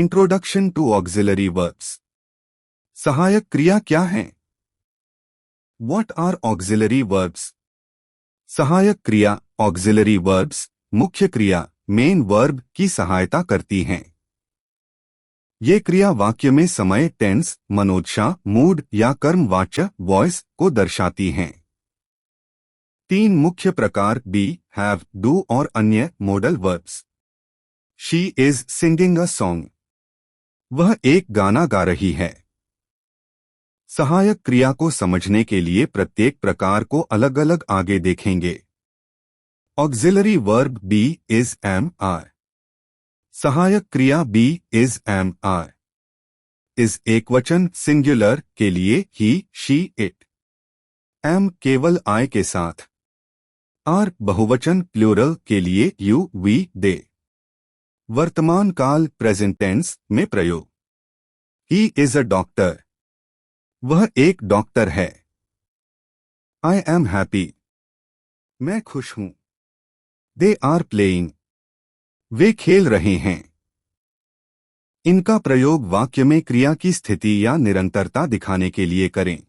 Introduction to auxiliary verbs. सहायक क्रिया क्या हैं? What are auxiliary verbs? सहायक क्रिया ऑक्सिलरी वर्ब्स मुख्य क्रिया मेन वर्ब की सहायता करती हैं। ये क्रिया वाक्य में समय, टेंस, मनोदशा, मूड या कर्मवाच्य वॉइस को दर्शाती हैं। तीन मुख्य प्रकार बी, हैव, डू और अन्य modal verbs. She is singing a song. वह एक गाना गा रही है। सहायक क्रिया को समझने के लिए प्रत्येक प्रकार को अलग अलग आगे देखेंगे। Auxiliary verb be is am are. सहायक क्रिया be is am are. Is एकवचन सिंगुलर के लिए ही, शी, इट। एम केवल आई के साथ। आर बहुवचन प्लूरल के लिए यू, वी, दे। वर्तमान काल प्रेजेंट टेंस में प्रयोग। He is a doctor. वह एक डॉक्टर है। I am happy. मैं खुश हूं। They are playing. वे खेल रहे हैं। इनका प्रयोग वाक्य में क्रिया की स्थिति या निरंतरता दिखाने के लिए करें।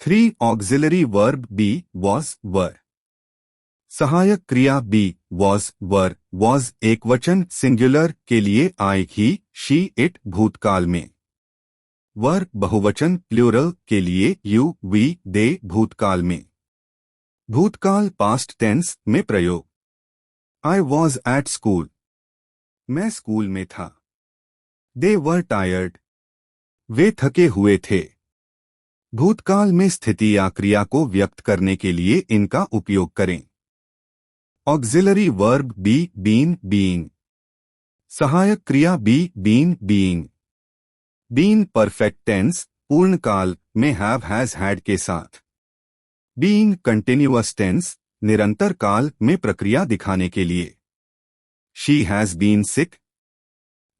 3 ऑक्सिलरी वर्ब बी वॉज, वर। सहायक क्रिया बी वॉज, वर, वॉज एकवचन सिंगुलर के लिए आई, ही, शी, इट भूतकाल में। वर बहुवचन प्लूरल के लिए यू, वी, दे भूतकाल में। भूतकाल पास्ट टेंस में प्रयोग। I was at school. मैं स्कूल में था। दे वर टायर्ड। वे थके हुए थे। भूतकाल में स्थिति या क्रिया को व्यक्त करने के लिए इनका उपयोग करें। Auxiliary verb be, been, being. सहायक क्रिया be, been, being. Been perfect tense पूर्णकाल में हैव, हैज, हैड के साथ। बीइंग कंटिन्यूअस टेंस निरंतर काल में प्रक्रिया दिखाने के लिए। शी हैज बीन सिक।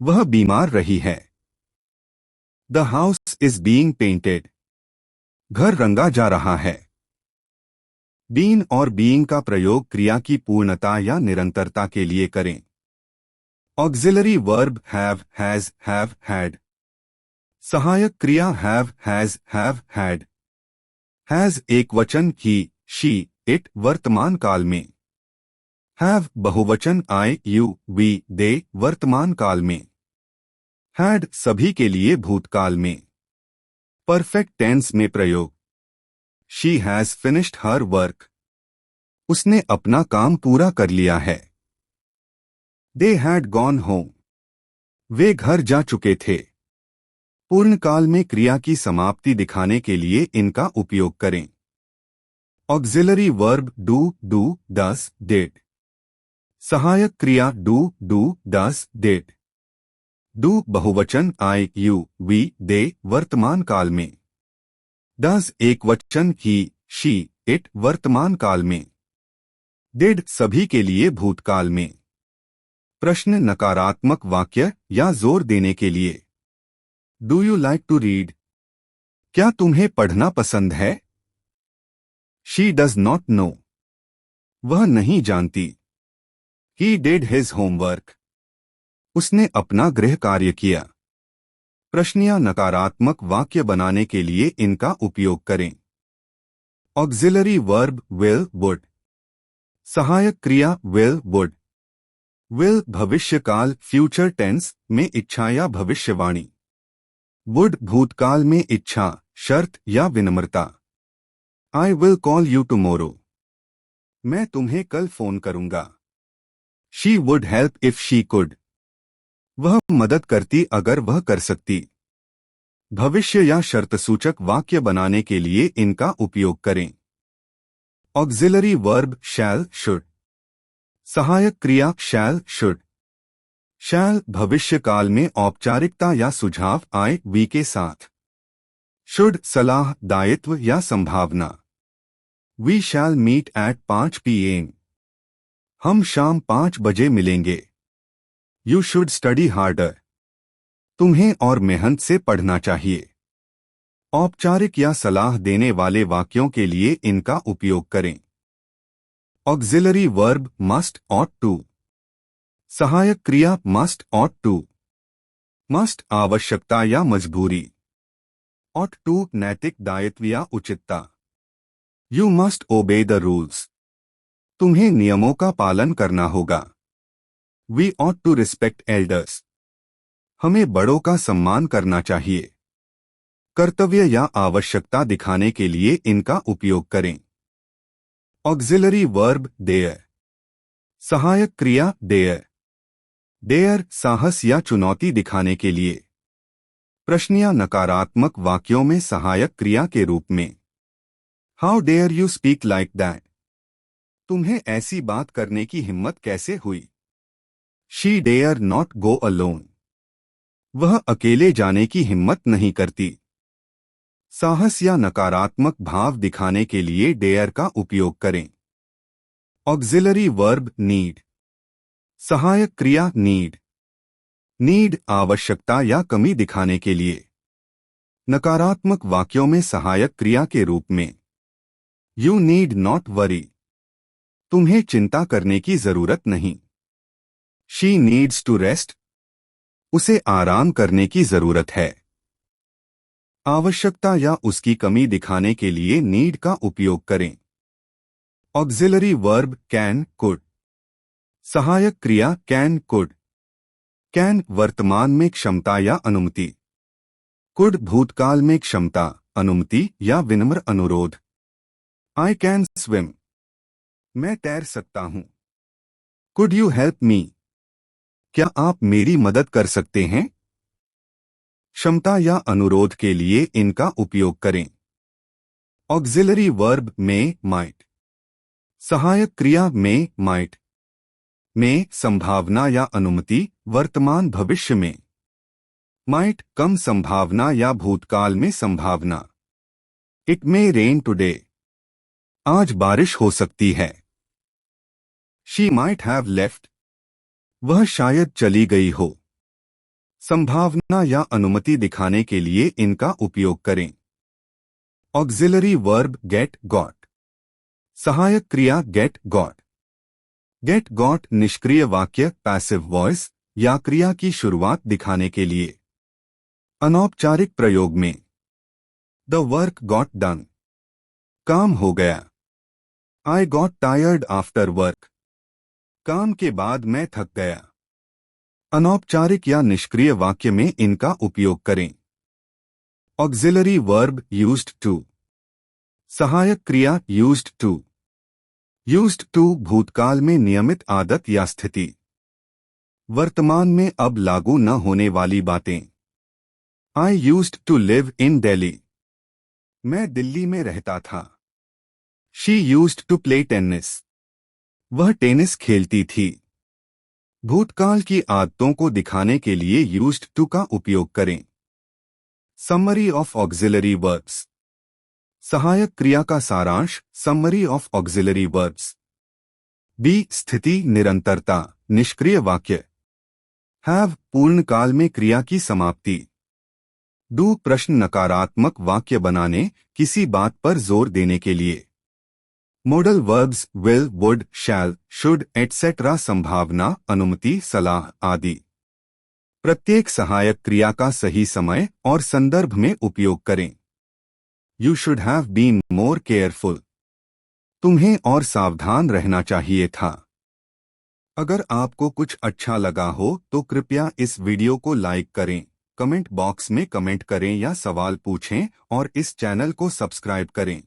वह बीमार रही है। The house is being painted. घर रंगा जा रहा है। बीन और बीइंग का प्रयोग क्रिया की पूर्णता या निरंतरता के लिए करें। Auxiliary verb have, has, have, had. सहायक क्रिया have, has, have, had. Has एकवचन ही, शी, इट वर्तमान काल में। हैव बहुवचन आई, यू, वी, दे वर्तमान काल में। हैड सभी के लिए भूतकाल में। परफेक्ट टेंस में प्रयोग। She has finished her work. उसने अपना काम पूरा कर लिया है। They had gone home. वे घर जा चुके थे। पूर्णकाल में क्रिया की समाप्ति दिखाने के लिए इनका उपयोग करें। Auxiliary verb do, do, does, did. सहायक क्रिया do, do, does, did. Do बहुवचन आई, यू, वी, दे वर्तमान काल में। डस एकवचन ही, शी, इट वर्तमान काल में। डिड सभी के लिए भूतकाल में। प्रश्न नकारात्मक वाक्य या जोर देने के लिए। Do you like to read? क्या तुम्हें पढ़ना पसंद है? She does not know. वह नहीं जानती। He did his homework. उसने अपना गृह कार्य किया। प्रश्न या नकारात्मक वाक्य बनाने के लिए इनका उपयोग करें। Auxiliary verb will, would. सहायक क्रिया विल, वुड। विल भविष्यकाल फ्यूचर टेंस में इच्छा या भविष्यवाणी। वुड भूतकाल में इच्छा, शर्त या विनम्रता। I will call you tomorrow. मैं तुम्हें कल फोन करूंगा। She would help if she could. वह मदद करती अगर वह कर सकती। भविष्य या शर्त सूचक वाक्य बनाने के लिए इनका उपयोग करें। Auxiliary verb shall, should. सहायक क्रिया शैल, शुड। शैल भविष्यकाल में औपचारिकता या सुझाव आई, वी के साथ। शुड सलाह, दायित्व या संभावना। We shall meet at 5 PM। हम शाम 5 बजे मिलेंगे। You should study harder. तुम्हें और मेहनत से पढ़ना चाहिए। औपचारिक या सलाह देने वाले वाक्यों के लिए इनका उपयोग करें। Auxiliary verb must, ought to. सहायक क्रिया मस्ट, ऑट टू। मस्ट आवश्यकता या मजबूरी। ऑट टू नैतिक दायित्व या उचितता। You must obey the rules. तुम्हें नियमों का पालन करना होगा। We ought to respect elders. हमें बड़ों का सम्मान करना चाहिए। कर्तव्य या आवश्यकता दिखाने के लिए इनका उपयोग करें। Auxiliary verb dare. सहायक क्रिया डेयर। डेयर साहस या चुनौती दिखाने के लिए। प्रश्न या नकारात्मक वाक्यों में सहायक क्रिया के रूप में। How dare you speak like that. तुम्हें ऐसी बात करने की हिम्मत कैसे हुई। She dare not go alone. वह अकेले जाने की हिम्मत नहीं करती। साहस या नकारात्मक भाव दिखाने के लिए डेयर का उपयोग करें। Auxiliary verb need. सहायक क्रिया नीड। नीड आवश्यकता या कमी दिखाने के लिए। नकारात्मक वाक्यों में सहायक क्रिया के रूप में। You need not worry. तुम्हें चिंता करने की जरूरत नहीं। She needs to rest. उसे आराम करने की जरूरत है। आवश्यकता या उसकी कमी दिखाने के लिए नीड का उपयोग करें। Auxiliary verb can could. सहायक क्रिया कैन कुड। कैन वर्तमान में क्षमता या अनुमति। कुड भूतकाल में क्षमता, अनुमति या विनम्र अनुरोध। I can swim. मैं तैर सकता हूं। Could you help me. क्या आप मेरी मदद कर सकते हैं। क्षमता या अनुरोध के लिए इनका उपयोग करें। ऑक्सिलरी वर्ब में माइट। सहायक क्रिया में माइट। में संभावना या अनुमति, वर्तमान भविष्य में। माइट कम संभावना या भूतकाल में संभावना। It may rain today. आज बारिश हो सकती है। She might have left. वह शायद चली गई हो। संभावना या अनुमति दिखाने के लिए इनका उपयोग करें। Auxiliary verb get got. सहायक क्रिया गेट गॉट। गेट गॉट निष्क्रिय वाक्य पैसिव वॉइस या क्रिया की शुरुआत दिखाने के लिए। अनौपचारिक प्रयोग में। The work got done. काम हो गया। I got tired after work. काम के बाद मैं थक गया। अनौपचारिक या निष्क्रिय वाक्य में इनका उपयोग करें। Auxiliary verb used to. सहायक क्रिया यूज्ड टू। यूज्ड टू भूतकाल में नियमित आदत या स्थिति। वर्तमान में अब लागू न होने वाली बातें। I used to live in Delhi. मैं दिल्ली में रहता था। She used to play tennis. वह टेनिस खेलती थी। भूतकाल की आदतों को दिखाने के लिए यूज्ड टू का उपयोग करें। Summary of auxiliary verbs. सहायक क्रिया का सारांश, summary of auxiliary verbs. Be स्थिति निरंतरता, निष्क्रिय वाक्य। हैव पूर्णकाल में क्रिया की समाप्ति। डू प्रश्न नकारात्मक वाक्य बनाने, किसी बात पर जोर देने के लिए। Modal verbs will, would, shall, should etcetera संभावना, अनुमति, सलाह आदि। प्रत्येक सहायक क्रिया का सही समय और संदर्भ में उपयोग करें। You should have been more careful. तुम्हें और सावधान रहना चाहिए था। अगर आपको कुछ अच्छा लगा हो तो कृपया इस वीडियो को लाइक करें, कमेंट बॉक्स में कमेंट करें या सवाल पूछें और इस चैनल को सब्सक्राइब करें।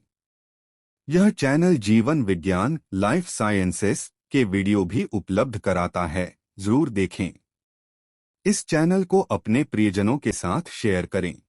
यह चैनल जीवन विज्ञान, लाइफ साइंसेस के वीडियो भी उपलब्ध कराता है, जरूर देखें। इस चैनल को अपने प्रियजनों के साथ शेयर करें।